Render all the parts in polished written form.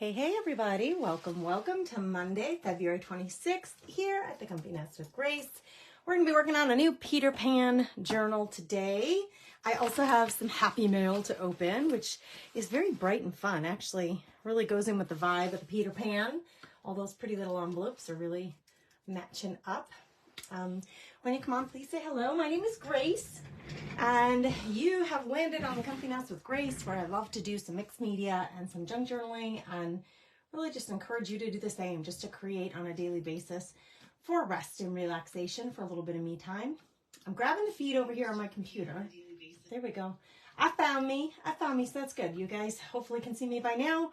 Hey everybody, welcome to Monday, February 26th here at the Comfy Nest with Grace. We're going to be working on a new Peter Pan journal today. I also have some happy mail to open, which is very bright and fun. Actually, really goes in with the vibe of the Peter Pan. All those pretty little envelopes are really matching up. When you come on, please say hello. My name is Grace, and you have landed on the Comfy Nest with Grace, where I love to do some mixed media and some junk journaling, and really just encourage you to do the same, just to create on a daily basis for rest and relaxation, for a little bit of me time. I'm grabbing the feed over here on my computer. There we go. I found me, so that's good. You guys hopefully can see me by now.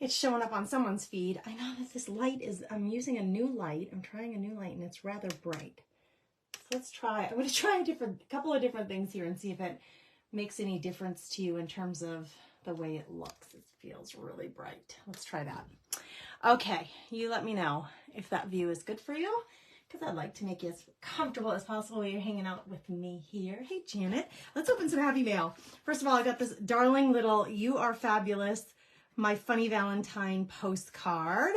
It's showing up on someone's feed. I know that this light is, I'm using a new light. I'm trying a new light and it's rather bright. So let's try, I'm going to try a couple of different things here and see if it makes any difference to you in terms of the way it looks. It feels really bright. Let's try that. Okay, you let me know if that view is good for you, because I'd like to make you as comfortable as possible while you're hanging out with me here. Hey, Janet, let's open some happy mail. First of all, I got this darling little You Are Fabulous, My Funny Valentine postcard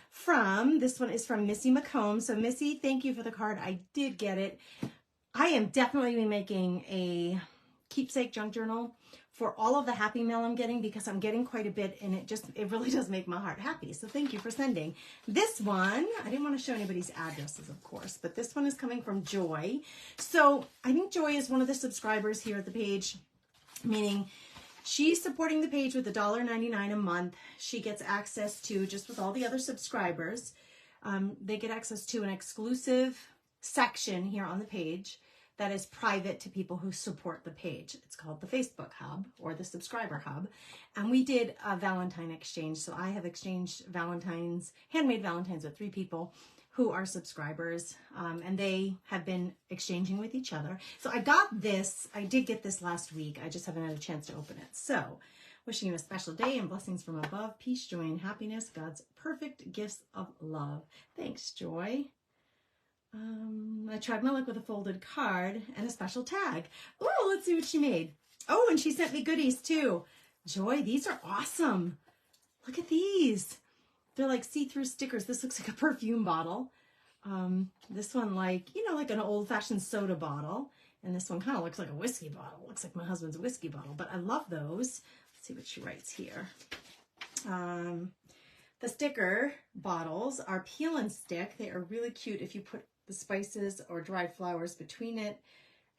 from, this one is from Missy McComb. So Missy, thank you for the card. I did get it. I am definitely making a keepsake junk journal for all of the happy mail I'm getting, because I'm getting quite a bit, and it really does make my heart happy. So thank you for sending. This one, I didn't want to show anybody's addresses, of course, but this one is coming from Joy. So I think Joy is one of the subscribers here at the page, meaning she's supporting the page with $1.99 a month. She gets access to, just with all the other subscribers, they get access to an exclusive section here on the page that is private to people who support the page. It's called the Facebook Hub, or the Subscriber Hub. And we did a Valentine exchange. So I have exchanged Valentines, handmade Valentines, with 3 people who are subscribers, and they have been exchanging with each other. So I got this, I did get this last week. I just haven't had a chance to open it. So wishing you a special day and blessings from above, peace, joy, and happiness, God's perfect gifts of love. Thanks, Joy. I tried my luck with a folded card and a special tag. Oh, let's see what she made. Oh, and she sent me goodies too. Joy, these are awesome. Look at these. They're like see-through stickers. This looks like a perfume bottle. This one like an old-fashioned soda bottle. And this one kind of looks like a whiskey bottle. Looks like my husband's whiskey bottle, but I love those. Let's see what she writes here. The sticker bottles are peel and stick. They are really cute if you put the spices or dried flowers between it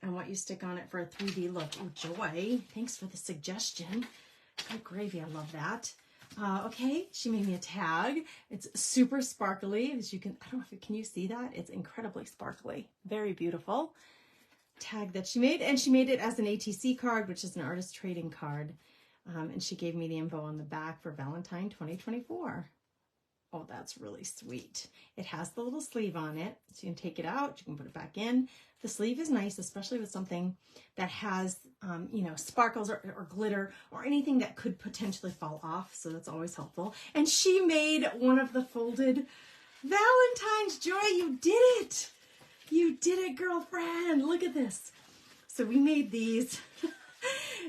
and what you stick on it for a 3D look. Oh, Joy, thanks for the suggestion. Good gravy, I love that. Okay, she made me a tag. It's super sparkly, as you can, I don't know if can you see that? It's incredibly sparkly, very beautiful tag that she made. And she made it as an ATC card, which is an artist trading card. And she gave me the info on the back for Valentine 2024. Oh, that's really sweet. It has the little sleeve on it, so you can take it out, you can put it back in. The sleeve is nice, especially with something that has, sparkles or glitter or anything that could potentially fall off, so that's always helpful. And she made one of the folded Valentine's. Joy, you did it! You did it, girlfriend! Look at this. So we made these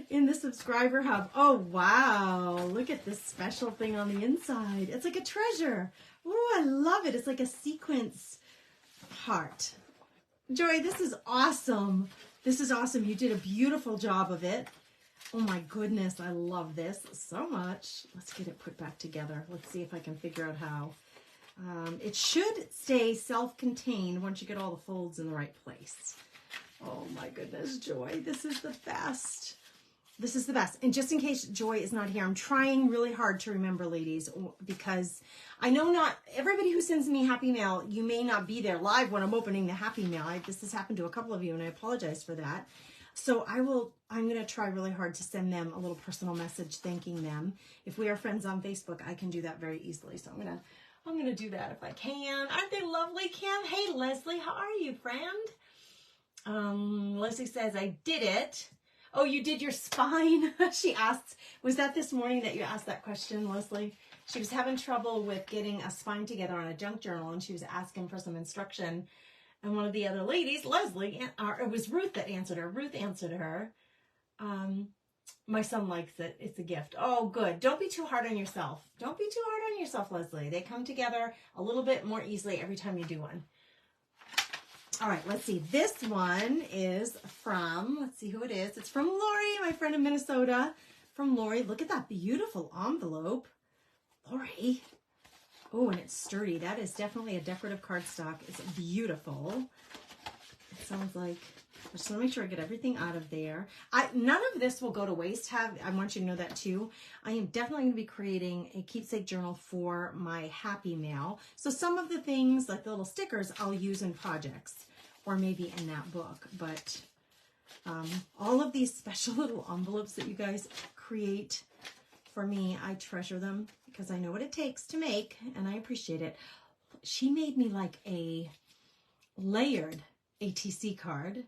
in the Subscriber Hub. Oh, wow. Look at this special thing on the inside. It's like a treasure. Oh, I love it. It's like a sequence heart. Joy, this is awesome. This is awesome. You did a beautiful job of it. Oh my goodness, I love this so much. Let's get it put back together. Let's see if I can figure out how. It should stay self-contained once you get all the folds in the right place. Oh my goodness, Joy, this is the best. This is the best. And just in case Joy is not here, I'm trying really hard to remember, ladies, because I know not everybody who sends me happy mail, you may not be there live when I'm opening the happy mail. This has happened to a couple of you, and I apologize for that. So I'm going to try really hard to send them a little personal message thanking them. If we are friends on Facebook, I can do that very easily. So I'm going to do that if I can. Aren't they lovely, Kim? Hey, Leslie, how are you, friend? Leslie says, I did it. Oh, you did your spine? She asked, was that this morning that you asked that question, Leslie? She was having trouble with getting a spine together on a junk journal, and she was asking for some instruction. And one of the other ladies, Leslie, or it was Ruth that answered her. Ruth answered her. My son likes it. It's a gift. Oh, good. Don't be too hard on yourself. Don't be too hard on yourself, Leslie. They come together a little bit more easily every time you do one. All right, let's see. This one is from, let's see who it is. It's from Lori, my friend in Minnesota. From Lori. Look at that beautiful envelope. Lori. Oh, and it's sturdy. That is definitely a decorative cardstock. It's beautiful. It sounds like, I just want to make sure I get everything out of there. None of this will go to waste. I want you to know that too. I am definitely going to be creating a keepsake journal for my Happy Mail. So some of the things, like the little stickers, I'll use in projects or maybe in that book. But all of these special little envelopes that you guys create for me, I treasure them because I know what it takes to make, and I appreciate it. She made me like a layered ATC card.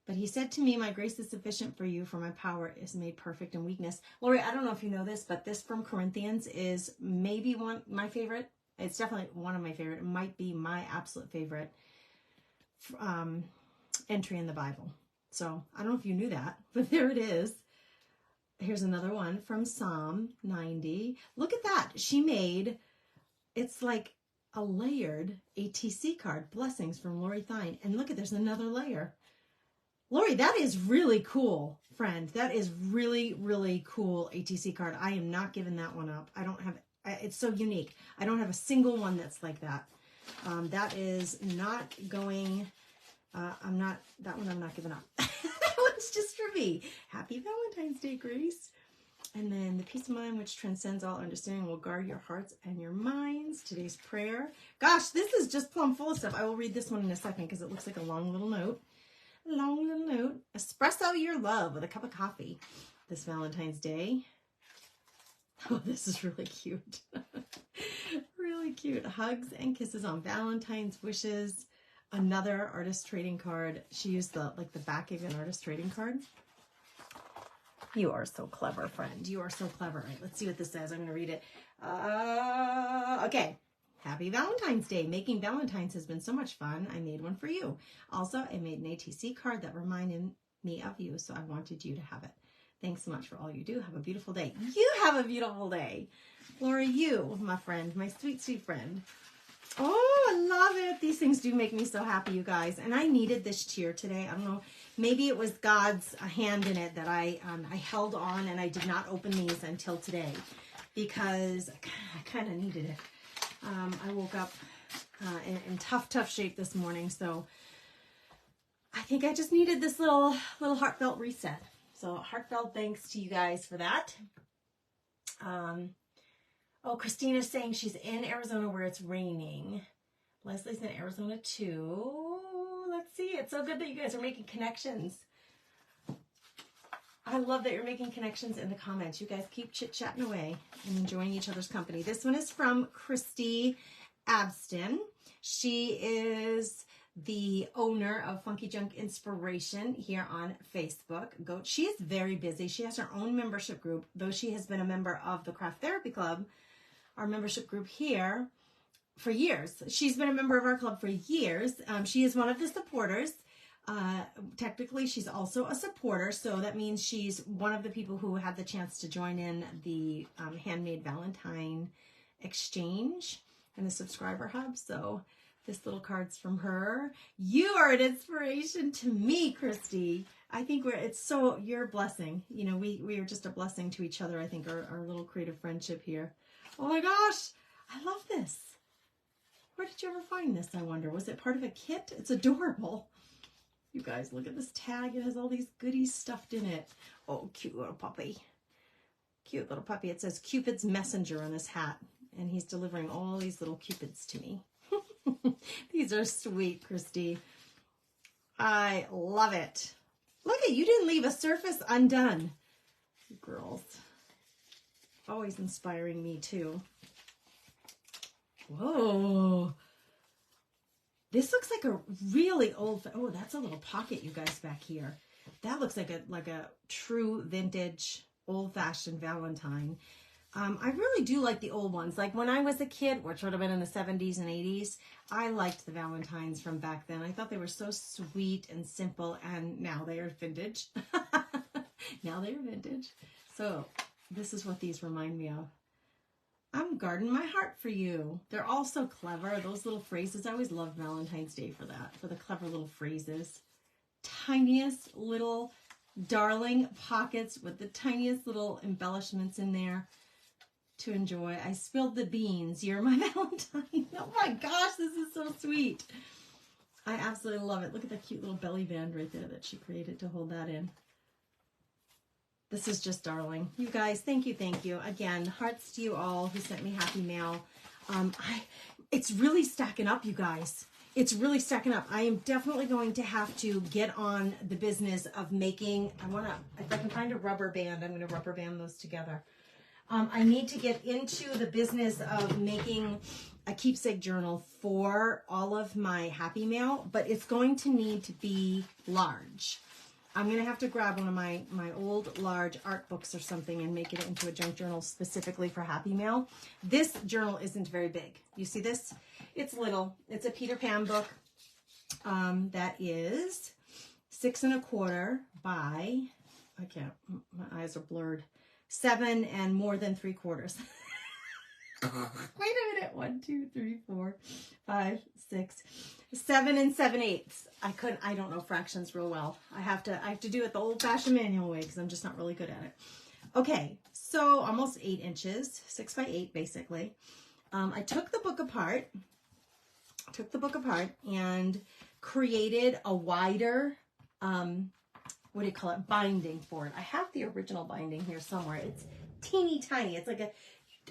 But he said to me, my grace is sufficient for you, for my power is made perfect in weakness. Lori, I don't know if you know this, but this from Corinthians is maybe my favorite. It's definitely one of my favorite. It might be my absolute favorite entry in the Bible. So I don't know if you knew that, but there it is. Here's another one from Psalm 90. Look at that. She made, it's like a layered ATC card, blessings from Lori Thine. And look at, there's another layer. Lori, that is really cool, friend. That is really, really cool ATC card. I am not giving that one up. I don't have, it's so unique. I don't have a single one that's like that. That is not going, that one I'm not giving up. That one's just for me. Happy Valentine's Day, Grace. And then the peace of mind which transcends all understanding will guard your hearts and your minds. Today's prayer. Gosh, this is just plumb full of stuff. I will read this one in a second because it looks like a long little note. Long little note. Espresso your love with a cup of coffee this Valentine's Day. Oh, this is really cute. Really cute. Hugs and kisses on Valentine's wishes. Another artist trading card. She used the back of an artist trading card. You are so clever, friend. You are so clever. All right, let's see what this says. I'm going to read it. Okay. Happy Valentine's Day. Making Valentines has been so much fun. I made one for you. Also, I made an ATC card that reminded me of you, so I wanted you to have it. Thanks so much for all you do. Have a beautiful day. You have a beautiful day. Lori, you, my friend, my sweet, sweet friend. Oh, I love it. These things do make me so happy, you guys. And I needed this cheer today. I don't know. Maybe it was God's hand in it that I held on and I did not open these until today because I kind of needed it. I woke up in tough shape this morning, so I think I just needed this little heartfelt reset. So heartfelt thanks to you guys for that. Oh, Christina's saying she's in Arizona where it's raining. Leslie's in Arizona too. Let's see. It's so good that you guys are making connections. I love that you're making connections in the comments. You guys keep chit-chatting away and enjoying each other's company. This one is from Christy Abston. She is the owner of Funky Junk Inspiration here on Facebook. She is very busy. She has her own membership group, though she has been a member of the Craft Therapy Club, our membership group here, for years. She's been a member of our club for years. She is one of the supporters. Technically, she's also a supporter, so that means she's one of the people who had the chance to join in the Handmade Valentine exchange and the subscriber hub. So this little card's from her. You are an inspiration to me, Christy. I think you're a blessing. You know, we are just a blessing to each other. I think our little creative friendship here. Oh my gosh, I love this. Where did you ever find this, I wonder? Was it part of a kit? It's adorable. You guys, look at this tag. It has all these goodies stuffed in it. Oh, cute little puppy. Cute little puppy. It says Cupid's messenger on this hat, and he's delivering all these little cupids to me. These are sweet, Christy. I love it. Look at you, didn't leave a surface undone. You girls. Always inspiring me too. Whoa. This looks like a really old, oh, that's a little pocket, you guys, back here. That looks like a true vintage, old-fashioned Valentine. I really do like the old ones. Like when I was a kid, which would have been in the 70s and 80s, I liked the Valentines from back then. I thought they were so sweet and simple, and now they are vintage. Now they're vintage. So this is what these remind me of. I'm guarding my heart for you. They're all so clever. Those little phrases. I always love Valentine's Day for that, for the clever little phrases. Tiniest little darling pockets with the tiniest little embellishments in there to enjoy. I spilled the beans. You're my Valentine. Oh my gosh, this is so sweet. I absolutely love it. Look at the cute little belly band right there that she created to hold that in. This is just darling. You guys, thank you, thank you. Again, hearts to you all who sent me happy mail. It's really stacking up, you guys. It's really stacking up. I am definitely going to have to get on the business of making, if I can find a rubber band, I'm going to rubber band those together. I need to get into the business of making a keepsake journal for all of my happy mail, but it's going to need to be large. I'm going to have to grab one of my old large art books or something and make it into a junk journal specifically for happy mail. This journal isn't very big. You see this? It's little. It's a Peter Pan book that is 6 1/4 by, I can't, my eyes are blurred, 7 and more than 3/4. Wait a minute. 1, 2, 3, 4, 5, 6, 7 and 7/8. I don't know fractions real well. I have to do it the old fashioned manual way because I'm just not really good at it. Okay, so almost 8 inches, 6 by 8 basically. I took the book apart and created a wider, what do you call it, binding for it. I have the original binding here somewhere. It's teeny tiny. It's like a,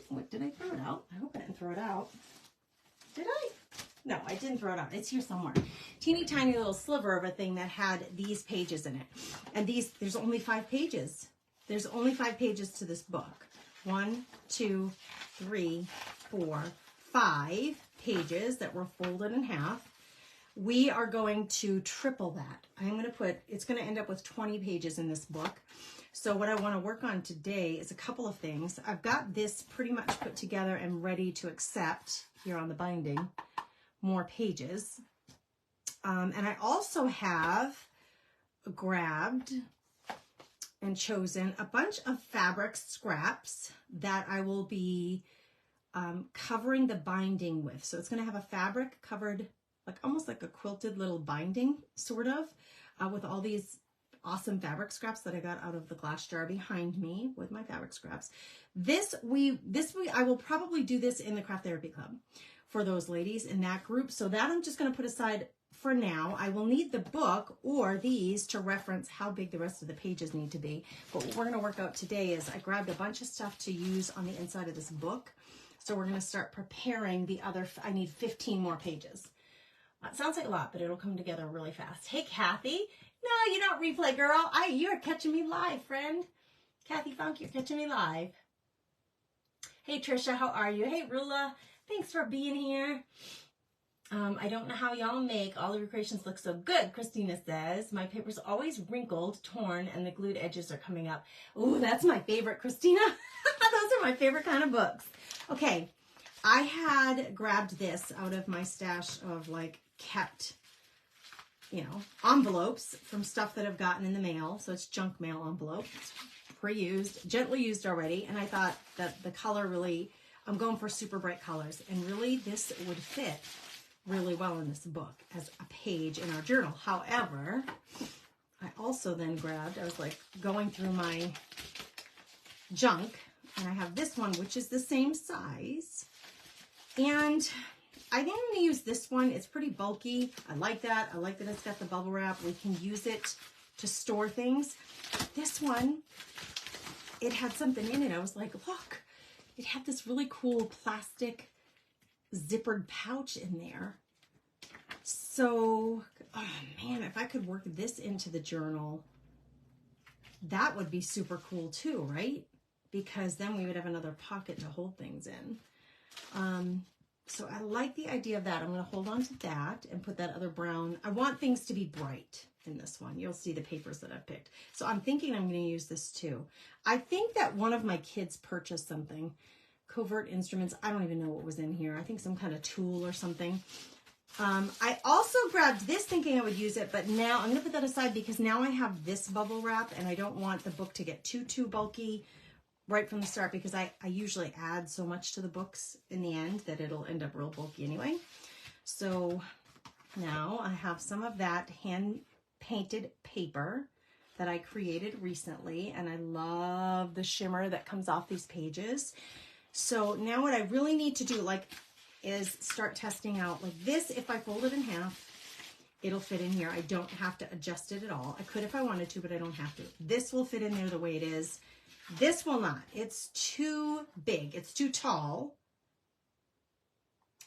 what, did I throw it out? I hope I didn't throw it out. Did I? No, I didn't throw it out. It's here somewhere. Teeny tiny little sliver of a thing that had these pages in it. And there's only 5 pages. There's only 5 pages to this book. 1, 2, 3, 4, 5 pages that were folded in half. We are going to triple that. It's going to end up with 20 pages in this book. So what I want to work on today is a couple of things. I've got this pretty much put together and ready to accept here on the binding more pages. And I also have grabbed and chosen a bunch of fabric scraps that I will be covering the binding with. So it's going to have a fabric covered, like almost like a quilted little binding, sort of, with all these awesome fabric scraps that I got out of the glass jar behind me with my fabric scraps. I will probably do this in the Craft Therapy Club for those ladies in that group. So that I'm just going to put aside for now. I will need the book or these to reference how big the rest of the pages need to be. But what we're going to work out today is I grabbed a bunch of stuff to use on the inside of this book. So we're going to start preparing the other, I need 15 more pages. It sounds like a lot, but it'll come together really fast. Hey, Kathy. No, you don't replay, girl. You're catching me live, friend. Kathy Funk, you're catching me live. Hey, Trisha, how are you? Hey, Rula, thanks for being here. I don't know how y'all make all of your creations look so good, Christina says. My paper's always wrinkled, torn, and the glued edges are coming up. Ooh, that's my favorite, Christina. Those are my favorite kind of books. Okay, I had grabbed this out of my stash of like kept, envelopes from stuff that I've gotten in the mail. So it's junk mail envelope. It's pre-used, gently used already. And I thought that the color really, I'm going for super bright colors. And really this would fit really well in this book as a page in our journal. However, I also then grabbed, I was like going through my junk, and I have this one, which is the same size. And I think I'm going to use this one. It's pretty bulky. I like that. I like that it's got the bubble wrap. We can use it to store things. This one, it had something in it. I was like, look, it had this really cool plastic zippered pouch in there. So, oh man, if I could work this into the journal, that would be super cool too, right? Because then we would have another pocket to hold things in. So I like the idea of that. I'm going to hold on to that and put that other brown. I want things to be bright in this one. You'll see the papers that I've picked. So I'm thinking I'm going to use this too. I think that one of my kids purchased something. Covert Instruments. I don't even know what was in here. I think some kind of tool or something. I also grabbed this thinking I would use it, but now I'm going to put that aside because now I have this bubble wrap and I don't want the book to get too bulky right from the start, because I usually add so much to the books in the end that it'll end up real bulky anyway. So now I have some of that hand painted paper that I created recently, and I love the shimmer that comes off these pages. So now what I really need to do is start testing out like this. If I fold it in half, it'll fit in here. I don't have to adjust it at all. I could if I wanted to, but I don't have to. This will fit in there the way it is. This will not. It's too big. It's too tall.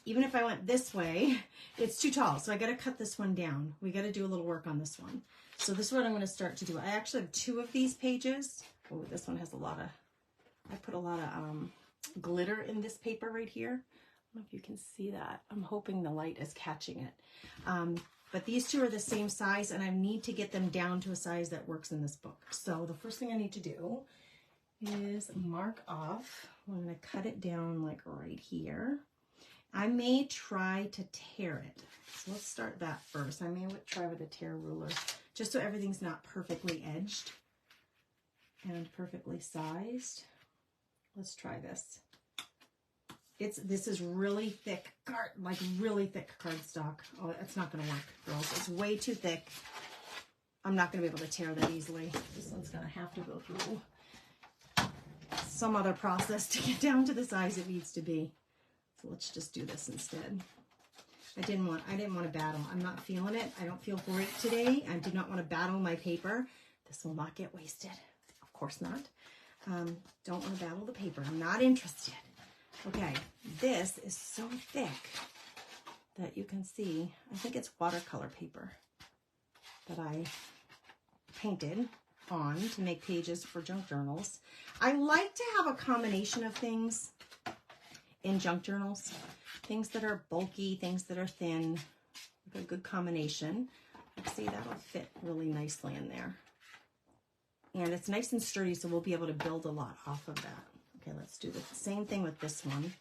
Even if I went this way, it's too tall. So I got to cut this one down. We got to do a little work on this one. So this is what I'm going to start to do. I actually have 2 of these pages. Oh, this one has a lot of, I put a lot of glitter in this paper right here. I don't know if you can see that. I'm hoping the light is catching it. But these 2 are the same size, and I need to get them down to a size that works in this book. So the first thing I need to do is mark off. I'm going to cut it down like right here. I may try to tear it. So let's start that first. I may try with a tear ruler, just so everything's not perfectly edged and perfectly sized. Let's try this. This is really thick, really thick cardstock. Oh, it's not going to work, girls. It's way too thick. I'm not going to be able to tear that easily. This one's going to have to go through some other process to get down to the size it needs to be. So let's just do this instead. I didn't want to battle. I'm not feeling it. I don't feel great today. I do not want to battle my paper. This will not get wasted. Of course not. Don't want to battle the paper. I'm not interested. Okay, this is so thick that you can see, I think it's watercolor paper that I painted on to make pages for junk journals. I like to have a combination of things in junk journals, things that are bulky, things that are thin, a good combination. Let's see, that'll fit really nicely in there. And it's nice and sturdy, so we'll be able to build a lot off of that. Okay, let's do the same thing with this one.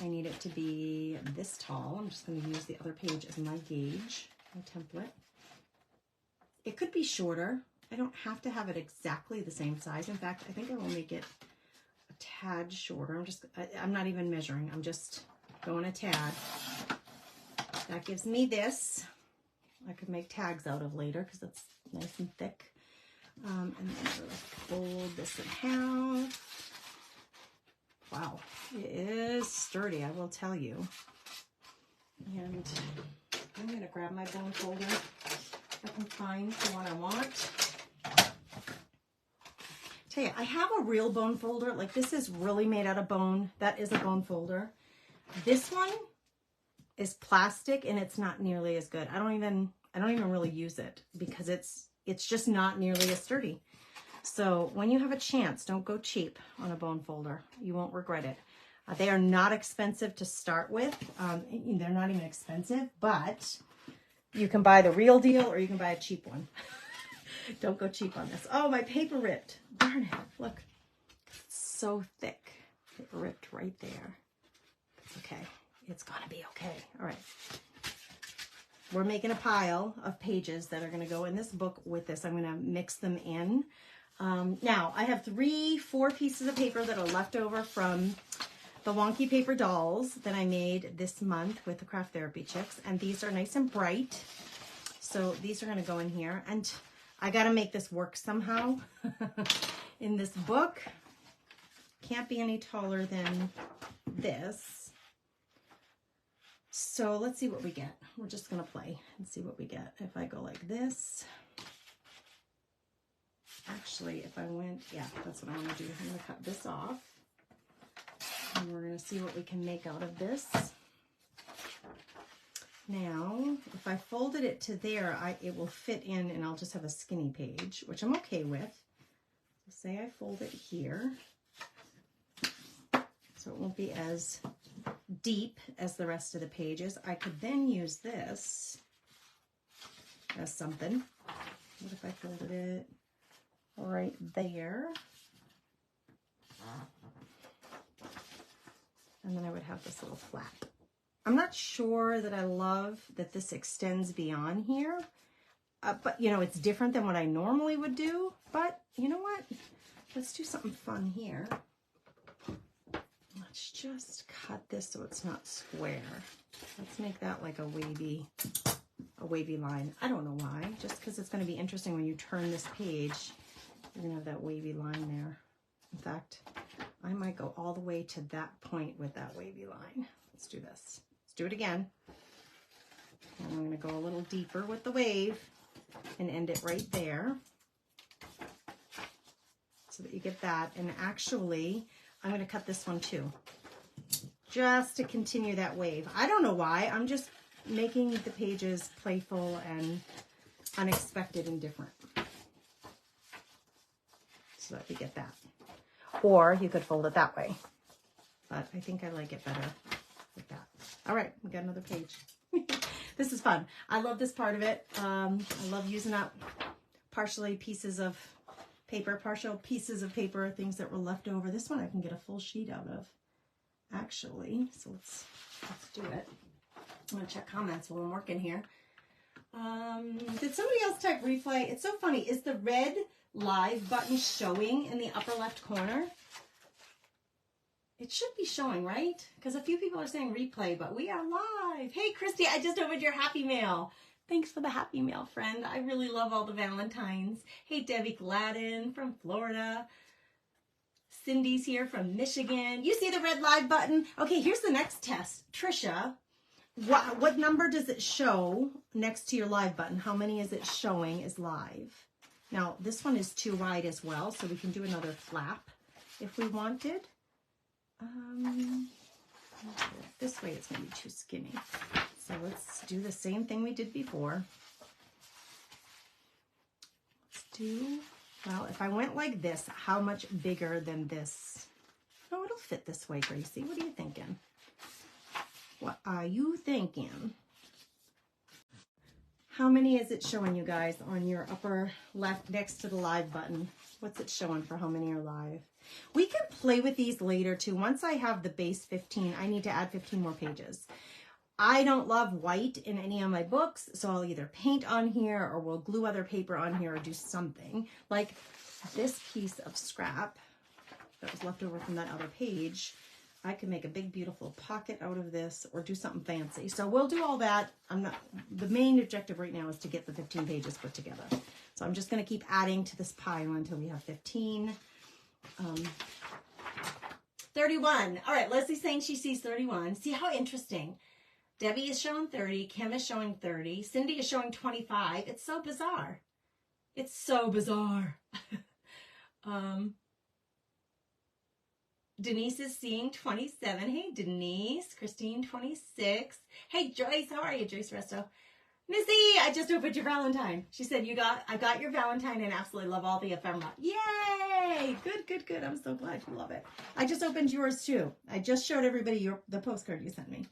I need it to be this tall. I'm just going to use the other page as my gauge, my template. It could be shorter. I don't have to have it exactly the same size. In fact, I think I will make it a tad shorter. I'm not even measuring. I'm just going a tad. That gives me this. I could make tags out of later because it's nice and thick. And then I'm going to fold this in half. Wow, it is sturdy, I will tell you. And I'm going to grab my bone folder if I can find the one I want. Tell you, I have a real bone folder. Like, this is really made out of bone. That is a bone folder. This one is plastic and it's not nearly as good. I don't even really use it because it's just not nearly as sturdy. So when you have a chance, don't go cheap on a bone folder. You won't regret it. They are not expensive to start with. They're not even expensive, but you can buy the real deal or you can buy a cheap one. Don't go cheap on this. Oh, my paper ripped. Darn it. Look, it's so thick. It ripped right there. It's okay. It's gonna be okay. All right. We're making a pile of pages that are going to go in this book with this. I'm going to mix them in. Now, I have 4 pieces of paper that are left over from the wonky paper dolls that I made this month with the Craft Therapy Chicks. And these are nice and bright. So these are going to go in here. And I got to make this work somehow in this book. Can't be any taller than this. So let's see what we get. We're just going to play and see what we get. If I go like this. Actually, if I went, yeah, that's what I'm going to do. I'm going to cut this off. And we're going to see what we can make out of this. Now, if I folded it to there, it will fit in and I'll just have a skinny page, which I'm okay with. So say I fold it here. So it won't be as deep as the rest of the pages. I could then use this as something. What if I folded it right there? And then I would have this little flap. I'm not sure that I love that this extends beyond here, but you know, it's different than what I normally would do, but you know what? Let's do something fun here. Let's just cut this so it's not square. Let's make that like a wavy line. I don't know why, just because it's going to be interesting when you turn this page, you're going to have that wavy line there. In fact, I might go all the way to that point with that wavy line. Let's do this. Let's do it again. And I'm going to go a little deeper with the wave and end it right there so that you get that. And actually, I'm going to cut this one too, just to continue that wave. I don't know why. I'm just making the pages playful and unexpected and different so that we get that. Or you could fold it that way, but I think I like it better like that. All right, we got another page. This is fun. I love this part of it. I love using up partial pieces of paper, things that were left over. This one I can get a full sheet out of, actually. So let's do it. I'm gonna check comments while I'm working here. Did somebody else type replay? It's so funny. Is the red live button showing in the upper left corner? It should be showing, right? Because a few people are saying replay, but we are live. Hey, Christy, I just opened your Happy Mail. Thanks for the Happy Mail, friend. I really love all the Valentines. Hey, Debbie Gladden from Florida. Cindy's here from Michigan. You see the red live button? Okay, here's the next test. Trisha, what number does it show next to your live button? How many is it showing is live? Now, this one is too wide as well, so we can do another flap if we wanted. This way it's going to be too skinny. So let's do the same thing we did before. Let's do, well, if I went like this, how much bigger than this? Oh, it'll fit this way, Gracie. What are you thinking? What are you thinking? How many is it showing, you guys, on your upper left next to the live button? What's it showing for how many are live? We can play with these later too. Once I have the base 15, I need to add 15 more pages. I don't love white in any of my books, so I'll either paint on here or we'll glue other paper on here or do something. Like this piece of scrap that was left over from that other page, I can make a big beautiful pocket out of this or do something fancy. So we'll do all that. The main objective right now is to get the 15 pages put together. So I'm just going to keep adding to this pile until we have 15. 31. All right, Leslie's saying she sees 31. See how interesting. Debbie is showing 30. Kim is showing 30. Cindy is showing 25. It's so bizarre. It's so bizarre. Denise is seeing 27. Hey, Denise. Christine, 26. Hey, Joyce. How are you, Joyce Resto? Missy, I just opened your Valentine. She said, I got your Valentine and absolutely love all the ephemera. Yay! Good, good, good. I'm so glad you love it. I just opened yours too. I just showed everybody the postcard you sent me.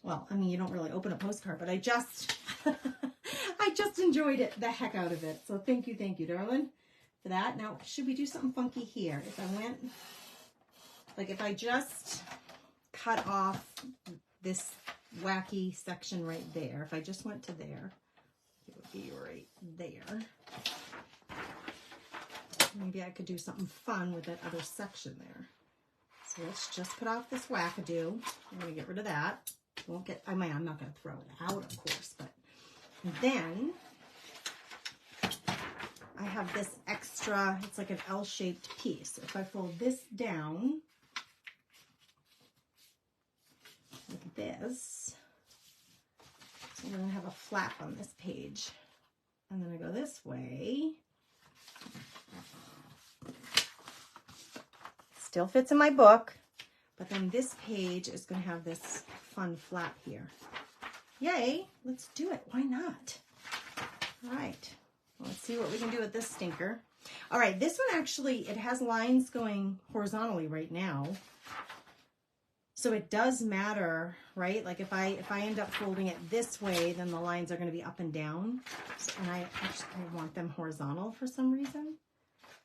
Well, I mean, you don't really open a postcard, but I just enjoyed it, the heck out of it. So thank you, darling, for that. Now, should we do something funky here? If I went, like if I just cut off this wacky section right there, if I just went to there, it would be right there. Maybe I could do something fun with that other section there. So let's just cut off this wackadoo. I'm going to get rid of that. I'm not going to throw it out, of course, but then I have this extra, it's like an L-shaped piece. If I fold this down like this, so I'm going to have a flap on this page. And then I go this way. Still fits in my book, but then this page is going to have this fun flap here. Yay, let's do it. Why not? All right, let's see what we can do with this stinker. All right, this one actually, it has lines going horizontally right now. So it does matter, right? Like if I end up folding it this way, then the lines are going to be up and down. And I want them horizontal for some reason.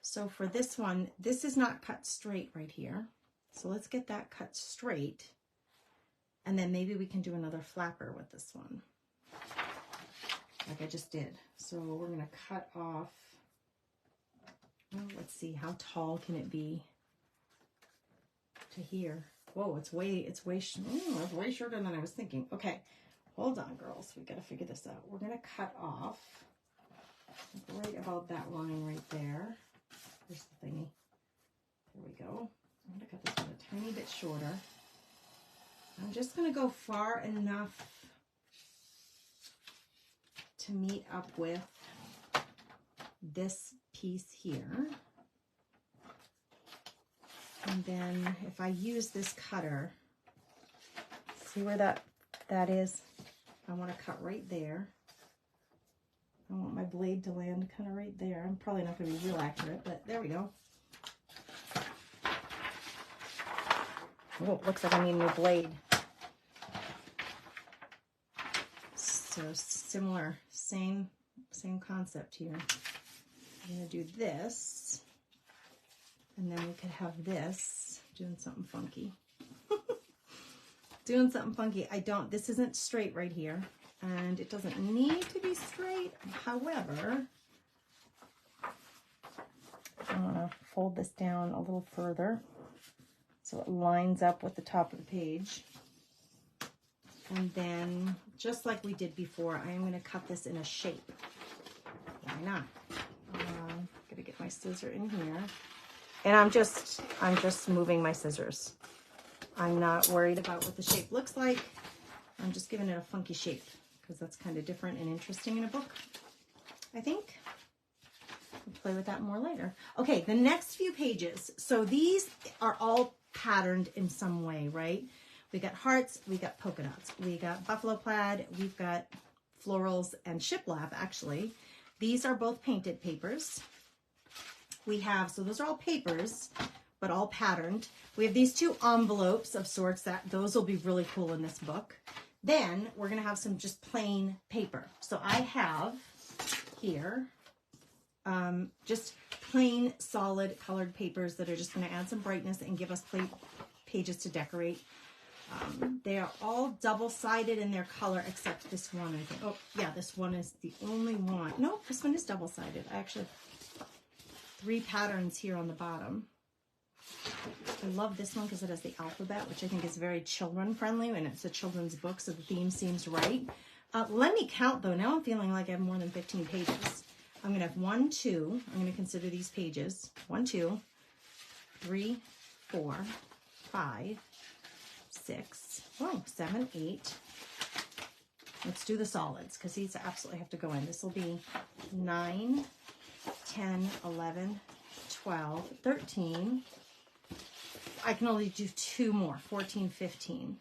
So for this one, this is not cut straight right here. So let's get that cut straight. And then maybe we can do another flapper with this one, like I just did. So we're gonna cut off, oh, let's see, how tall can it be to here? Whoa, it's way shorter than I was thinking. Okay, hold on, girls. We gotta figure this out. We're gonna cut off right about that line right there. Here's the thingy. There we go. I'm gonna cut this one a tiny bit shorter. I'm just gonna go far enough to meet up with this piece here. And then if I use this cutter, see where that is? I want to cut right there. I want my blade to land kind of right there. I'm probably not going to be real accurate, but there we go. Oh, looks like I need a new blade. So similar, same concept here. I'm going to do this. And then we could have this doing something funky. Doing something funky. This isn't straight right here, and it doesn't need to be straight. However, I'm gonna fold this down a little further so it lines up with the top of the page. And then, just like we did before, I am gonna cut this in a shape. Why not? Gotta get my scissor in here. And I'm just moving my scissors. I'm not worried about what the shape looks like. I'm just giving it a funky shape because that's kind of different and interesting in a book, I think. We'll play with that more later. Okay, the next few pages. So these are all patterned in some way, right? We got hearts, we got polka dots, we got buffalo plaid, we've got florals and shiplap, actually. These are both painted papers. We have, so those are all papers, but all patterned. We have these two envelopes of sorts those will be really cool in this book. Then we're gonna have some just plain paper. So I have here just plain solid colored papers that are just gonna add some brightness and give us pages to decorate. They are all double-sided in their color except this one, I think. Oh yeah, this one is the only one. No, this one is double-sided. I actually 3 patterns here on the bottom. I love this one because it has the alphabet, which I think is very children friendly, and it's a children's book, so the theme seems right. Let me count though. Now I'm feeling like I have more than 15 pages. I'm gonna have 1, 2. I'm gonna consider these pages. 1, 2, 3, 4, 5, 6, 7, 8. Let's do the solids because these absolutely have to go in. This will be 9, 10, 11, 12, 13. I can only do 2 more, 14, 15.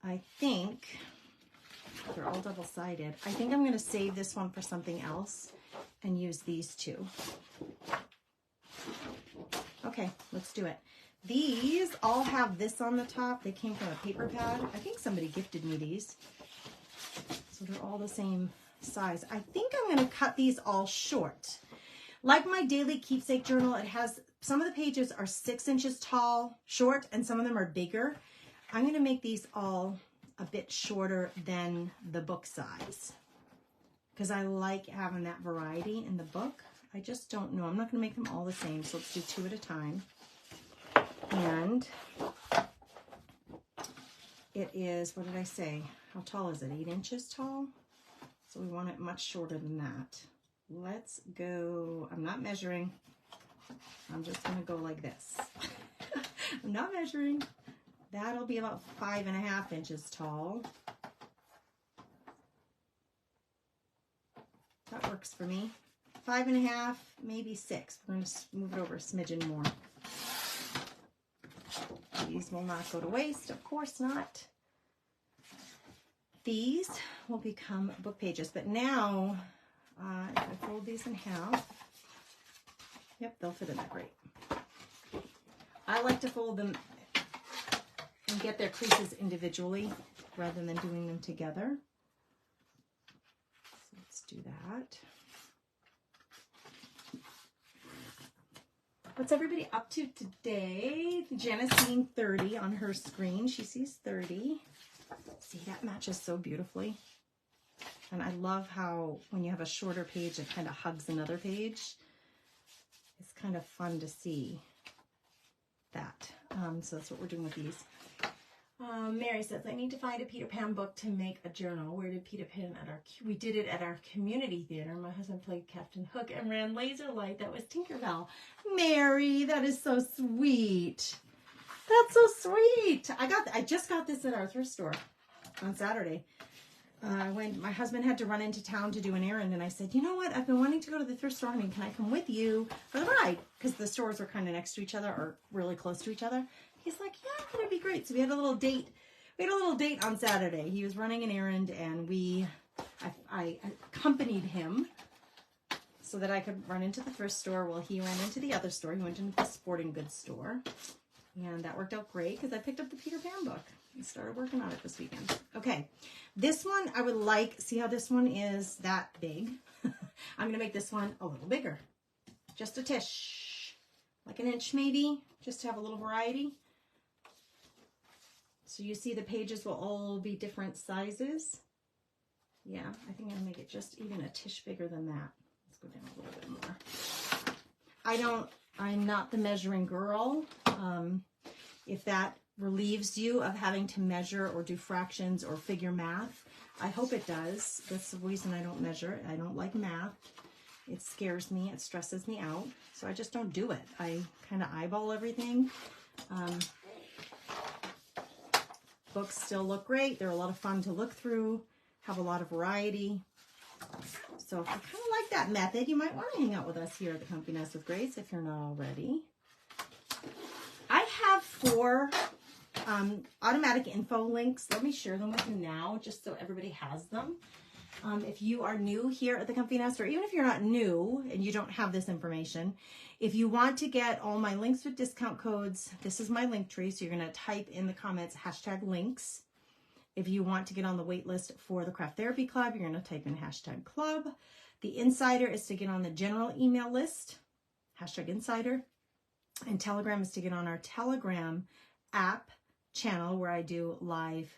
I think they're all double-sided. I think I'm going to save this one for something else and use these 2. Okay, let's do it. These all have this on the top. They came from a paper pad. I think somebody gifted me these. So they're all the same size. I think I'm going to cut these all short. Like my daily keepsake journal, it has, some of the pages are 6 inches tall, short, and some of them are bigger. I'm going to make these all a bit shorter than the book size because I like having that variety in the book. I just don't know. I'm not going to make them all the same, so let's do 2 at a time. And it is, what did I say? How tall is it? 8 inches tall? So we want it much shorter than that. Let's go, I'm not measuring. I'm just gonna go like this. I'm not measuring. That'll be about 5.5 inches tall. That works for me. 5.5, maybe 6. We're gonna move it over a smidgen more. These will not go to waste, of course not. These will become book pages, but now if I fold these in half, yep, they'll fit in there great. I like to fold them and get their creases individually rather than doing them together. So let's do that. What's everybody up to today? Jenna's seeing 30 on her screen. She sees 30. See, that matches so beautifully. And I love how when you have a shorter page, it kind of hugs another page. It's kind of fun to see that. So that's what we're doing with these. Mary says, I need to find a Peter Pan book to make a journal. Where did Peter Pan we did it at our community theater. My husband played Captain Hook and ran Laser Light. That was Tinkerbell. Mary, that is so sweet. That's so sweet. I just got this at our thrift store on Saturday. When my husband had to run into town to do an errand, and I said, you know what? I've been wanting to go to the thrift store. I mean, can I come with you for the ride? Because the stores were kind of next to each other or really close to each other. He's like, yeah, that'd be great. So we had a little date. We had a little date on Saturday. He was running an errand, and I accompanied him so that I could run into the thrift store while he ran into the other store. He went into the sporting goods store, and that worked out great because I picked up the Peter Pan book and started working on it this weekend. Okay, this one I would like, see how this one is that big? I'm going to make this one a little bigger, just a tish, like an inch maybe, just to have a little variety. So you see the pages will all be different sizes. Yeah, I think I'll make it just even a tish bigger than that. Let's go down a little bit more. I'm not the measuring girl. If that relieves you of having to measure or do fractions or figure math, I hope it does. That's the reason I don't measure. I don't like math. It scares me. It stresses me out. So I just don't do it. I kind of eyeball everything. Books still look great. They're a lot of fun to look through, have a lot of variety. So if you kind of like that method, you might want to hang out with us here at the Comfy Nest with Grace if you're not already. I have 4 automatic info links. Let me share them with you now just so everybody has them. If you are new here at the Comfy Nest, or even if you're not new and you don't have this information, if you want to get all my links with discount codes, this is my link tree. So you're going to type in the comments #links. If you want to get on the wait list for the Craft Therapy Club, you're going to type in #club. The Insider is to get on the general email list, #insider. And Telegram is to get on our Telegram app channel where I do live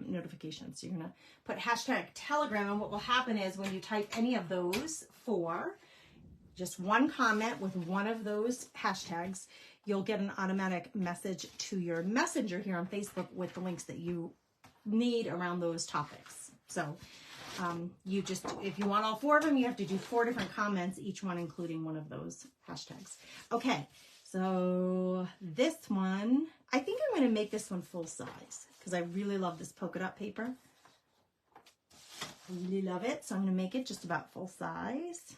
notifications. So you're going to put #Telegram, and what will happen is when you type any of those 4, just one comment with one of those hashtags, you'll get an automatic message to your messenger here on Facebook with the links that you need around those topics. So you just, if you want all 4 of them, you have to do 4 different comments, each one including one of those hashtags. Okay, so this one, I think I'm going to make this one full size because I really love this polka dot paper. Really love it. So I'm going to make it just about full size.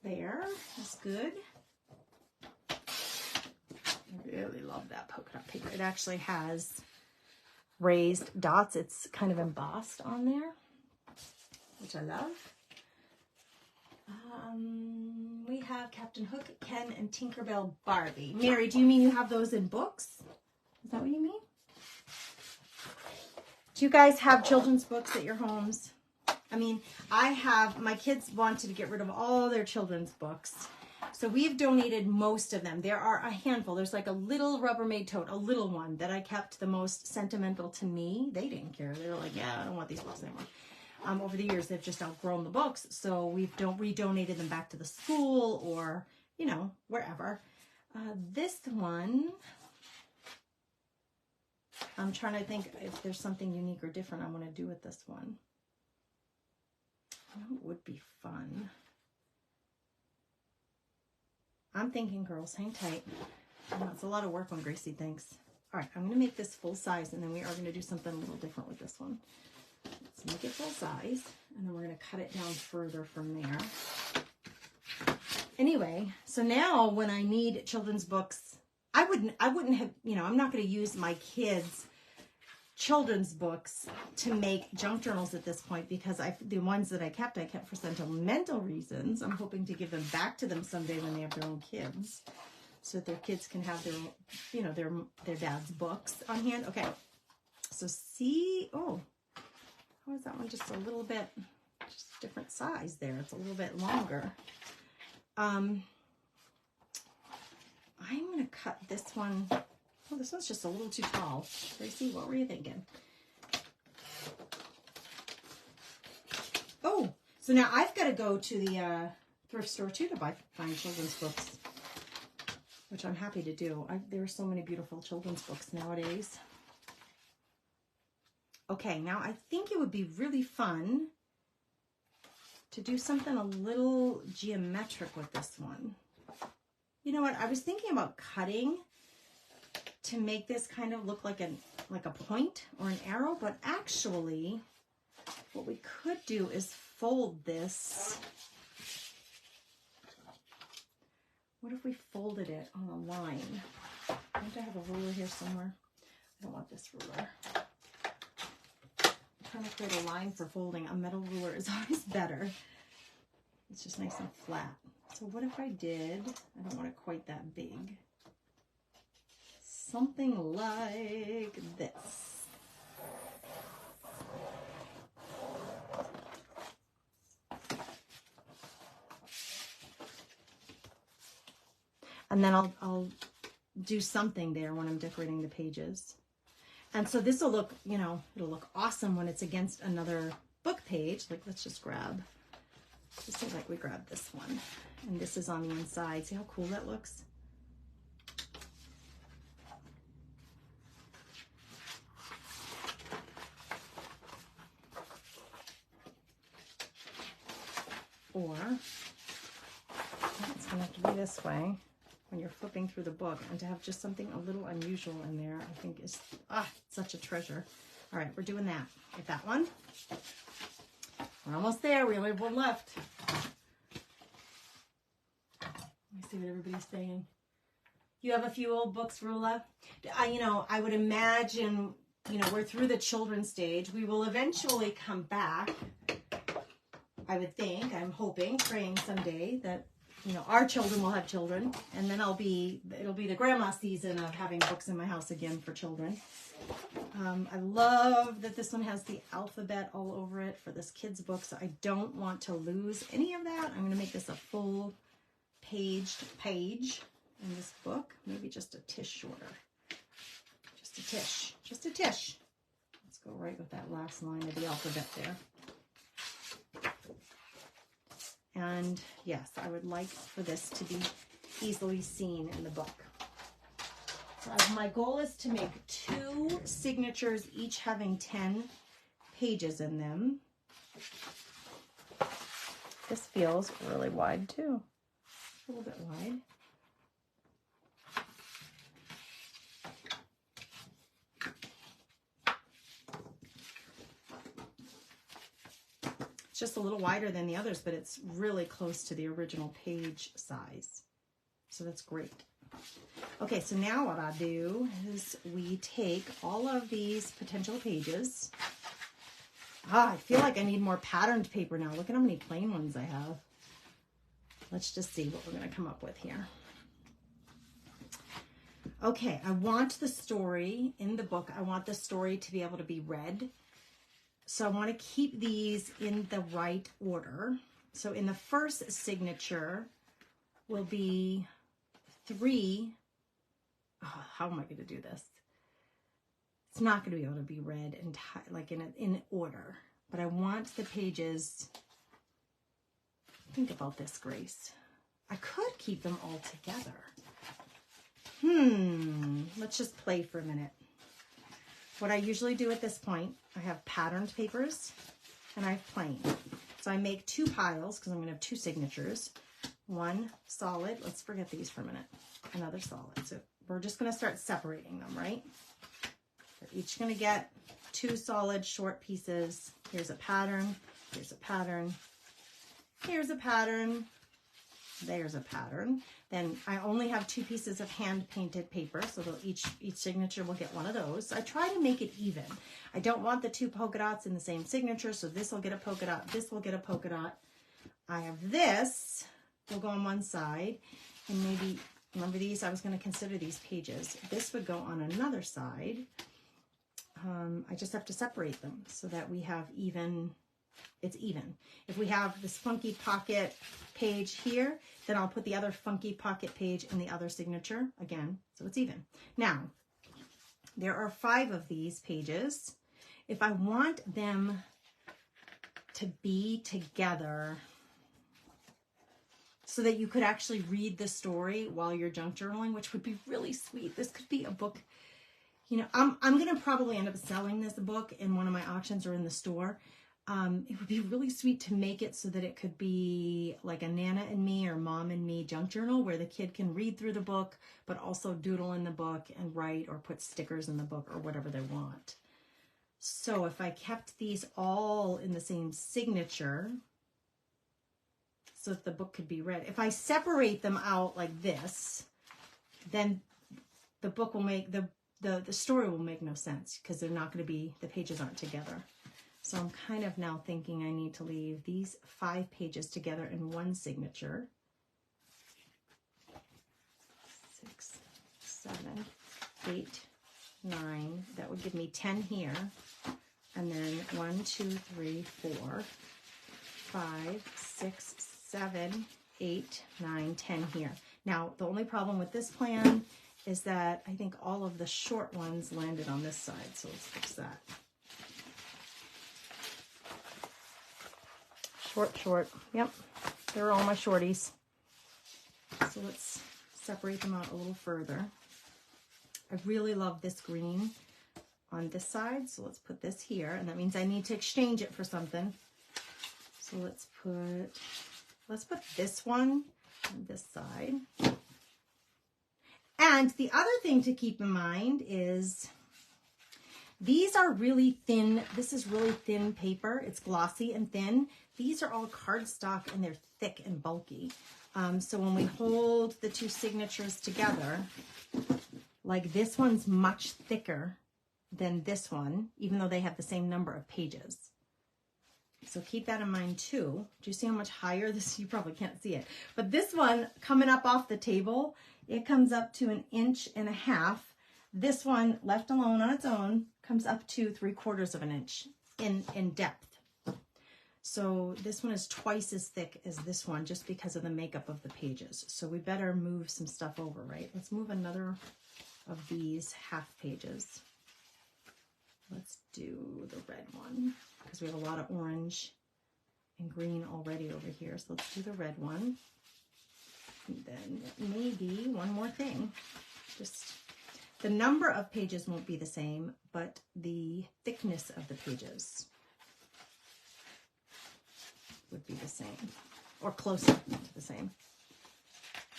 There, that's good. I really love that polka dot paper. It actually has raised dots. It's kind of embossed on there, which I love. We have Captain Hook, Ken, and Tinkerbell Barbie. Mary, do you mean you have those in books? Is that what you mean? Do you guys have children's books at your homes? I mean, my kids wanted to get rid of all their children's books. So we've donated most of them. There are a handful. There's like a little Rubbermaid tote, a little one that I kept the most sentimental to me. They didn't care. They were like, yeah, I don't want these books anymore. Over the years, they've just outgrown the books. So we donated them back to the school or, you know, wherever. This one, I'm trying to think if there's something unique or different I want to do with this one. I know it would be fun. I'm thinking, girls, hang tight. It's a lot of work when Gracie thinks. All right, I'm going to make this full size, and then we are going to do something a little different with this one. Let's make it full size, and then we're going to cut it down further from there. Anyway, so now when I need children's books, I wouldn't have, you know, I'm not going to use my kids' children's books to make junk journals at this point because the ones that I kept for sentimental reasons. I'm hoping to give them back to them someday when they have their own kids, so that their kids can have their, you know, their dad's books on hand. Okay, so see, oh, how is that one just a little bit, just different size there? It's a little bit longer. I'm going to cut this one. Oh, this one's just a little too tall. Gracie, what were you thinking? Oh, so now I've got to go to the thrift store too to find children's books, which I'm happy to do. There are so many beautiful children's books nowadays. Okay, now I think it would be really fun to do something a little geometric with this one. You know what? I was thinking about cutting to make this kind of look like a point or an arrow, but actually what we could do is fold this. What if we folded it on a line? Don't I have a ruler here somewhere? I don't want this ruler. I'm trying to create a line for folding. A metal ruler is always better. It's just nice and flat. So what if I did, I don't want it quite that big, something like this. And then I'll do something there when I'm decorating the pages. And so this will look, you know, it'll look awesome when it's against another book page. Like, let's just say like we grab this one. And this is on the inside. See how cool that looks? Or it's going to have to be this way when you're flipping through the book, and to have just something a little unusual in there, I think is such a treasure. All right, we're doing that with that one. We're almost there. We only have one left. Let me see what everybody's saying. You have a few old books, Rula? I would imagine, we're through the children's stage. We will eventually come back. I would think, I'm hoping, praying someday that, our children will have children, and then it'll be the grandma season of having books in my house again for children. I love that this one has the alphabet all over it for this kid's book, so I don't want to lose any of that. I'm going to make this a full page in this book, maybe just a tish shorter. Just a tish. Let's go right with that last line of the alphabet there. And yes, I would like for this to be easily seen in the book. So my goal is to make 2 signatures, each having 10 pages in them. This feels really wide too. A little bit wide. It's just a little wider than the others, but it's really close to the original page size. So that's great. Okay, so now what I do is we take all of these potential pages. I feel like I need more patterned paper now. Look at how many plain ones I have. Let's just see what we're going to come up with here. Okay, I want the story in the book. I want the story to be able to be read. So I want to keep these in the right order. So in the first signature will be 3. Oh, how am I going to do this? It's not going to be able to be read in order, but I want the pages. Think about this, Grace. I could keep them all together. Let's just play for a minute. What I usually do at this point, I have patterned papers and I have plain. So I make 2 piles because I'm going to have 2 signatures. One solid. Let's forget these for a minute. Another solid. So we're just going to start separating them, right? They're each going to get 2 solid short pieces. Here's a pattern. Here's a pattern. Here's a pattern. There's a pattern. Then I only have 2 pieces of hand-painted paper, so each signature will get one of those. So I try to make it even. I don't want the 2 polka dots in the same signature, so this will get a polka dot, this will get a polka dot. I have this, will go on one side, and maybe, remember these, I was going to consider these pages. This would go on another side. I just have to separate them so that we have even it's even. If we have this funky pocket page here, then I'll put the other funky pocket page in the other signature again, so it's even. Now, there are 5 of these pages. If I want them to be together so that you could actually read the story while you're junk journaling, which would be really sweet. This could be a book. You know, I'm going to probably end up selling this book in one of my auctions or in the store. It would be really sweet to make it so that it could be like a Nana and Me or Mom and Me junk journal where the kid can read through the book, but also doodle in the book and write or put stickers in the book or whatever they want. So if I kept these all in the same signature so that the book could be read, if I separate them out like this, then the book will make, the story will make no sense because they're not going to be, the pages aren't together. So I'm kind of now thinking I need to leave these 5 pages together in one signature. 6, 7, 8, 9. That would give me 10 here. And then 1, 2, 3, 4, 5, 6, 7, 8, 9, 10 here. Now, the only problem with this plan is that I think all of the short ones landed on this side. So let's fix that. Short. Yep, they're all my shorties. So let's separate them out a little further. I really love this green on this side, so let's put this here, and that means I need to exchange it for something. So let's put this one on this side. And the other thing to keep in mind is these are really thin. This is really thin paper. It's glossy and thin. These are all cardstock and they're thick and bulky. So when we hold the 2 signatures together, like this one's much thicker than this one, even though they have the same number of pages. So keep that in mind too. Do you see how much higher this? You probably can't see it. But this one coming up off the table, it comes up to 1.5 inches. This one, left alone on its own, comes up to 3/4 of an inch in depth. So this one is twice as thick as this one just because of the makeup of the pages. So we better move some stuff over, right? Let's move another of these half pages. Let's do the red one because we have a lot of orange and green already over here. So let's do the red one. And then maybe one more thing. Just the number of pages won't be the same, but the thickness of the pages would be the same or closer to the same.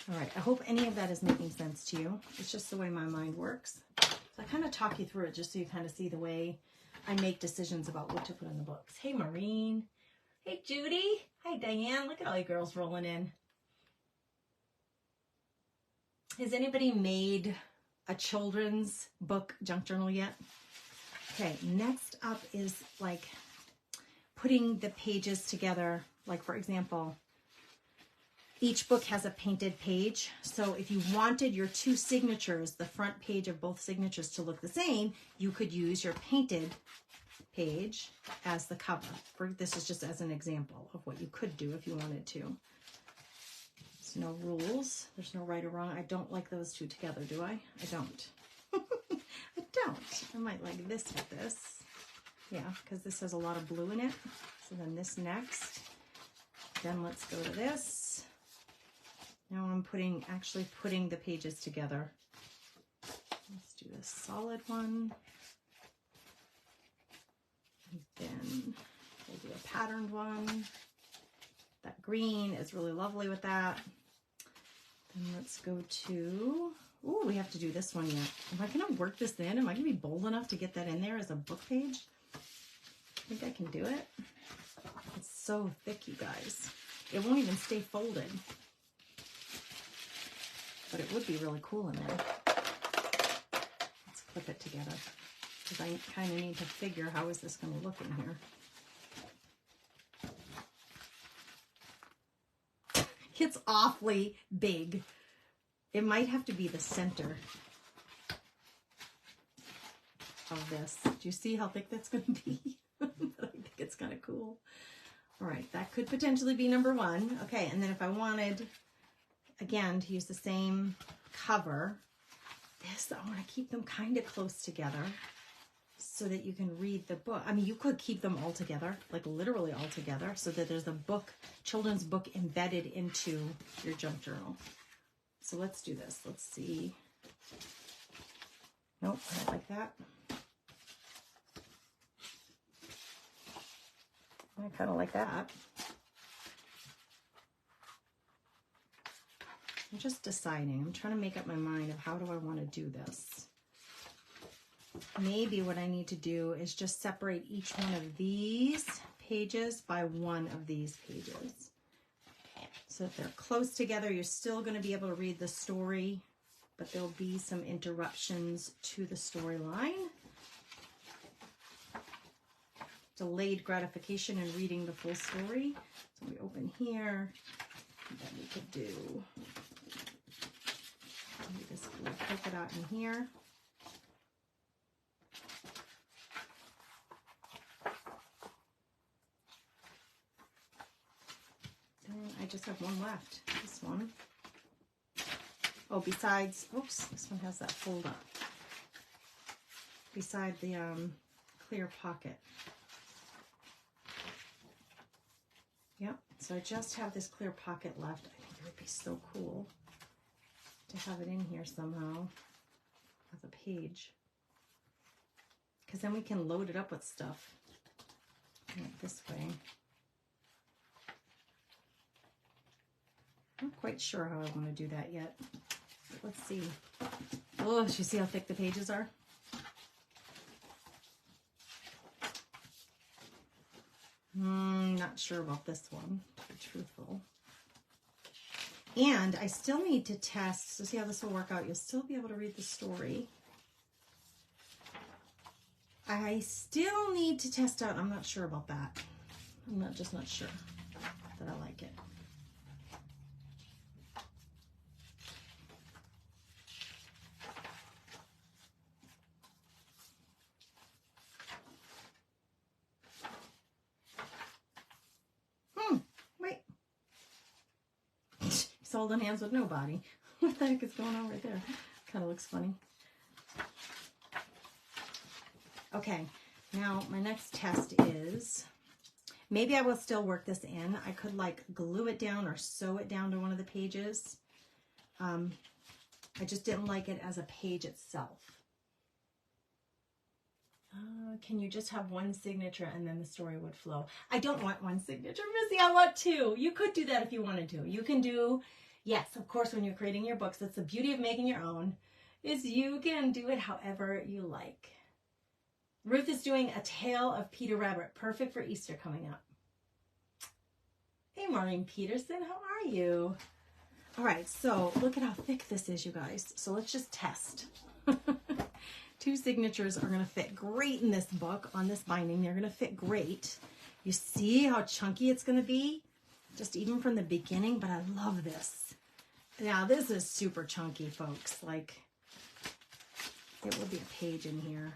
All right, I hope any of that is making sense to you. It's just the way my mind works. So I kind of talk you through it just so you kind of see the way I make decisions about what to put in the books. Hey, Maureen. Hey, Judy. Hi, Diane. Look at all you girls rolling in. Has anybody made a children's book junk journal yet? Okay, next up is like putting the pages together. Like for example, each book has a painted page. So if you wanted your 2 signatures, the front page of both signatures to look the same, you could use your painted page as the cover. This is just as an example of what you could do if you wanted to. There's no rules. There's no right or wrong. I don't like those 2 together, do I? I don't. I don't. I might like this with this. Yeah, because this has a lot of blue in it. So then this next. Then let's go to this. Now I'm actually putting the pages together. Let's do this solid one. And then we'll do a patterned one. That green is really lovely with that. Then let's go to, ooh, we have to do this one yet. Am I gonna work this in? Am I gonna be bold enough to get that in there as a book page? I think I can do it. It's so thick, you guys. It won't even stay folded. But it would be really cool in there. Let's clip it together because I kind of need to figure how is this going to look in here. It's awfully big. It might have to be the center of this. Do you see how thick that's going to be? it's kind of cool. All right, that could potentially be number 1. Okay, and then if I wanted, again, to use the same cover, I want to keep them kind of close together so that you can read the book. I mean, you could keep them all together, like literally all together, so that there's a book, children's book embedded into your junk journal. So let's do this. Let's see. Nope, I don't like that. I kind of like that. I'm just deciding. I'm trying to make up my mind of how do I want to do this. Maybe what I need to do is just separate each one of these pages by one of these pages. So if they're close together, you're still going to be able to read the story, but there'll be some interruptions to the storyline. Delayed gratification in reading the full story. So we open here, and then we could do this little polka dot in here. And I just have one left, this one. Oh, besides, oops, this one has that fold up. Beside the clear pocket. Yep, so I just have this clear pocket left. I think it would be so cool to have it in here somehow as a page. Because then we can load it up with stuff. Like this way. I'm not quite sure how I want to do that yet. But let's see. Oh, did you see how thick the pages are? Not sure about this one, to be truthful. And I still need to test to see how this will work out. You'll still be able to read the story. I still need to test out. I'm not sure about that. I'm just not sure that I like it. Wait. He's holding hands with nobody. What the heck is going on right there? Kind of looks funny. Okay, now my next test is, maybe I will still work this in. I could like glue it down or sew it down to one of the pages. I just didn't like it as a page itself. Can you just have one signature and then the story would flow? I don't want one signature, Missy. I want two. You could do that if you wanted to. You can do, yes, of course, when you're creating your books, that's the beauty of making your own, is you can do it however you like. Ruth is doing A Tale of Peter Rabbit, perfect for Easter coming up. Hey, Maureen Peterson, how are you? All right, so look at how thick this is, you guys. So let's just test. 2 signatures are going to fit great in this book, on this binding. They're going to fit great. You see how chunky it's going to be? Just even from the beginning, but I love this. Now, this is super chunky, folks. Like, it will be a page in here.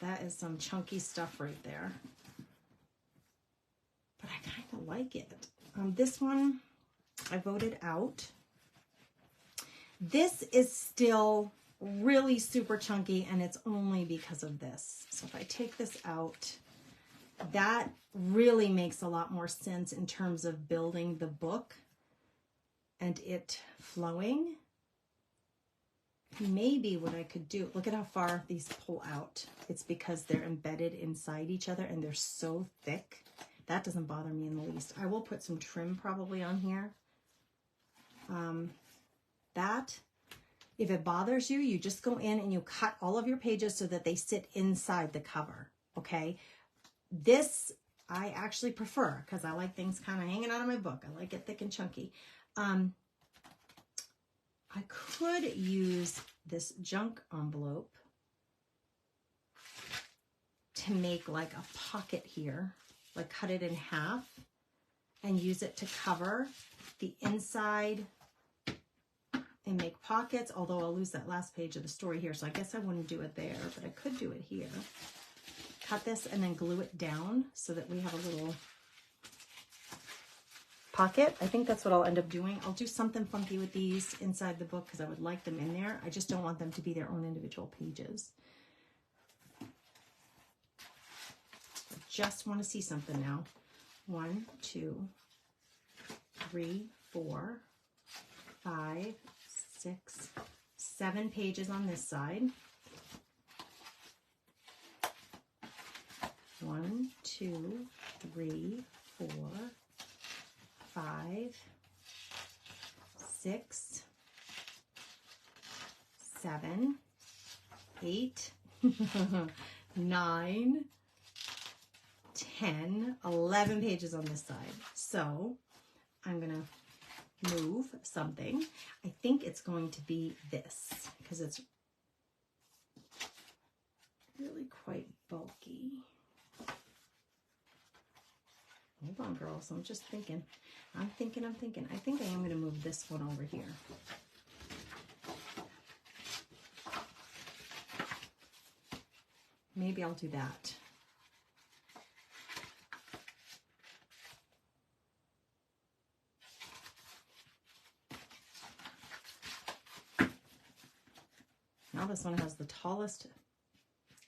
That is some chunky stuff right there. But I kind of like it. This one, I voted out. This is still really super chunky, and it's only because of this. So if I take this out, that really makes a lot more sense in terms of building the book and it flowing. Maybe what I could do, look at how far these pull out. It's because they're embedded inside each other and they're so thick. That doesn't bother me in the least. I will put some trim probably on here. If it bothers you, you just go in and you cut all of your pages so that they sit inside the cover, okay? This I actually prefer because I like things kind of hanging out of my book. I like it thick and chunky. I could use this junk envelope to make like a pocket here, like cut it in half and use it to cover the inside and make pockets, although I'll lose that last page of the story here, so I guess I wouldn't do it there, but I could do it here. cut this and then glue it down so that we have a little pocket. I think that's what I'll end up doing. I'll do something funky with these inside the book because I would like them in there. I just don't want them to be their own individual pages. I just want to see something now. 1, 2, 3, 4, 5, 6, 7 pages on this side. 1, 2, 3, 4, 5, 6, 7, 8, 9, 10, 11 pages on this side. So I'm going to move something. I think it's going to be this because it's really quite bulky. Hold on, girls. I'm just thinking. I'm thinking. I think I am going to move this one over here. Maybe I'll do that. Now this one has the tallest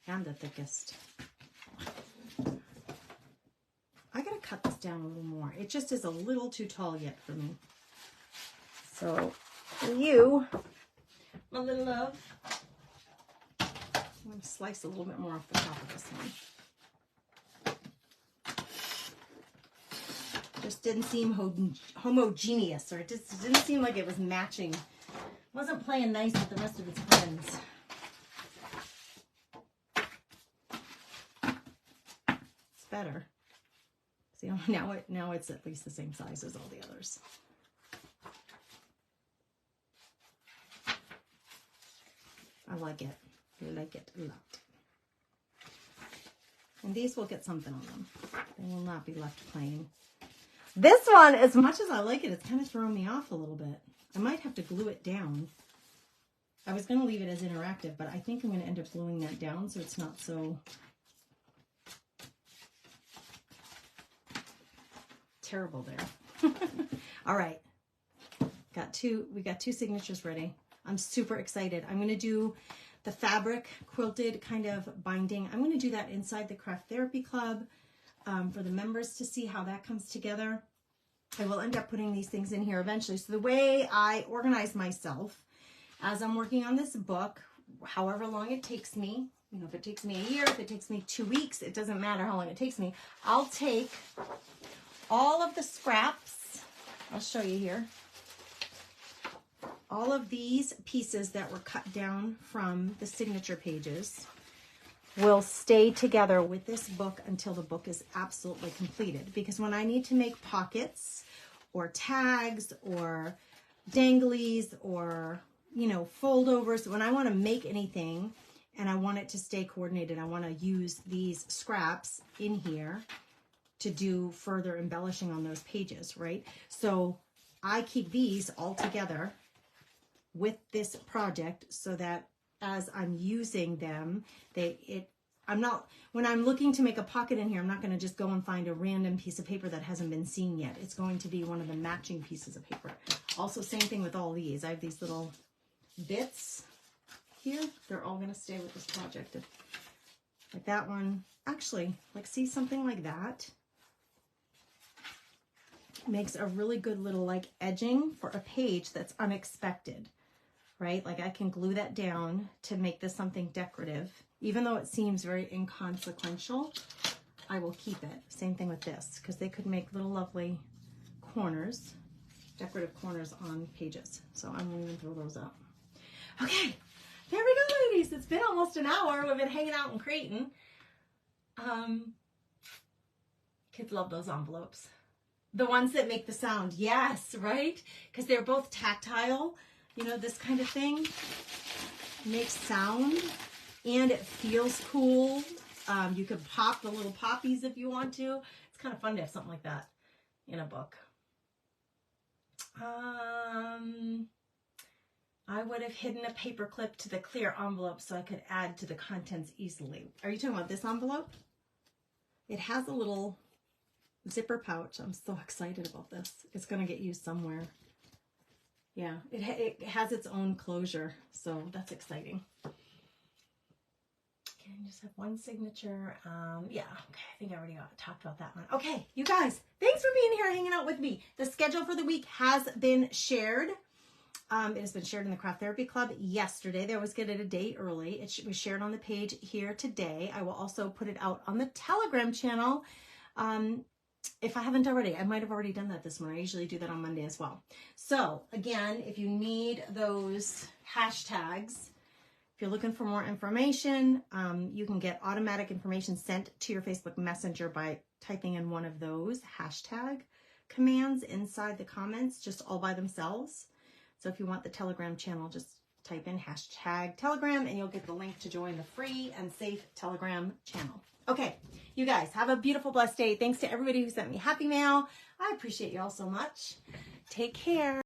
and the thickest. I gotta cut this down a little more. It just is a little too tall yet for me. So for you, my little love, I'm gonna slice a little bit more off the top of this one. Just didn't seem homogeneous, or it just didn't seem like it was matching. Wasn't playing nice with the rest of its friends. It's better. See, now it's at least the same size as all the others. I like it. I like it a lot. And these will get something on them. They will not be left plain. This one, as much as I like it, it's kind of throwing me off a little bit. I might have to glue it down. I was going to leave it as interactive, but I think I'm going to end up gluing that down so it's not so terrible there. All right. We got two signatures ready. I'm super excited. I'm going to do the fabric quilted kind of binding. I'm going to do that inside the Craft Therapy Club for the members to see how that comes together. I will end up putting these things in here eventually. So the way I organize myself as I'm working on this book, however long it takes me, you know, if it takes me a year, if it takes me 2 weeks, it doesn't matter how long it takes me. I'll take all of the scraps. I'll show you here. All of these pieces that were cut down from the signature pages will stay together with this book until the book is absolutely completed. Because when I need to make pockets or tags or danglies or, you know, foldovers, when I want to make anything and I want it to stay coordinated, I want to use these scraps in here to do further embellishing on those pages, right? So I keep these all together with this project so that as I'm using them, when I'm looking to make a pocket in here, I'm not going to just go and find a random piece of paper that hasn't been seen yet. It's going to be one of the matching pieces of paper. Also, same thing with all these. I have these little bits here. They're all going to stay with this project. Like that one. Actually, like see something like that makes a really good little like edging for a page that's unexpected, right? Like I can glue that down to make this something decorative. Even though it seems very inconsequential, I will keep it. Same thing with this, because they could make little lovely corners, decorative corners on pages. So I'm going to throw those up. Okay, there we go, ladies. It's been almost an hour. We've been hanging out and creating. Kids love those envelopes. The ones that make the sound. Yes, right? Because they're both tactile. You know, this kind of thing makes sound and it feels cool. You can pop the little poppies if you want to. It's kind of fun to have something like that in a book. I would have hidden a paper clip to the clear envelope so I could add to the contents easily. Are you talking about this envelope? It has a little zipper pouch. I'm so excited about this. It's going to get used somewhere. Yeah, it has its own closure, so that's exciting. Okay, I just have one signature. Yeah, okay, I think I already talked about that one. Okay, you guys, thanks for being here, hanging out with me. The schedule for the week has been shared. It has been shared in the Craft Therapy Club yesterday. They always get it a day early. It was shared on the page here today. I will also put it out on the Telegram channel. If I haven't already, I might have already done that this morning. I usually do that on Monday as well. So again, if you need those hashtags, if you're looking for more information, you can get automatic information sent to your Facebook Messenger by typing in one of those hashtag commands inside the comments, just all by themselves. So if you want the Telegram channel, just type in hashtag Telegram and you'll get the link to join the free and safe Telegram channel. Okay, you guys have a beautiful, blessed day. Thanks to everybody who sent me happy mail. I appreciate you all so much. Take care.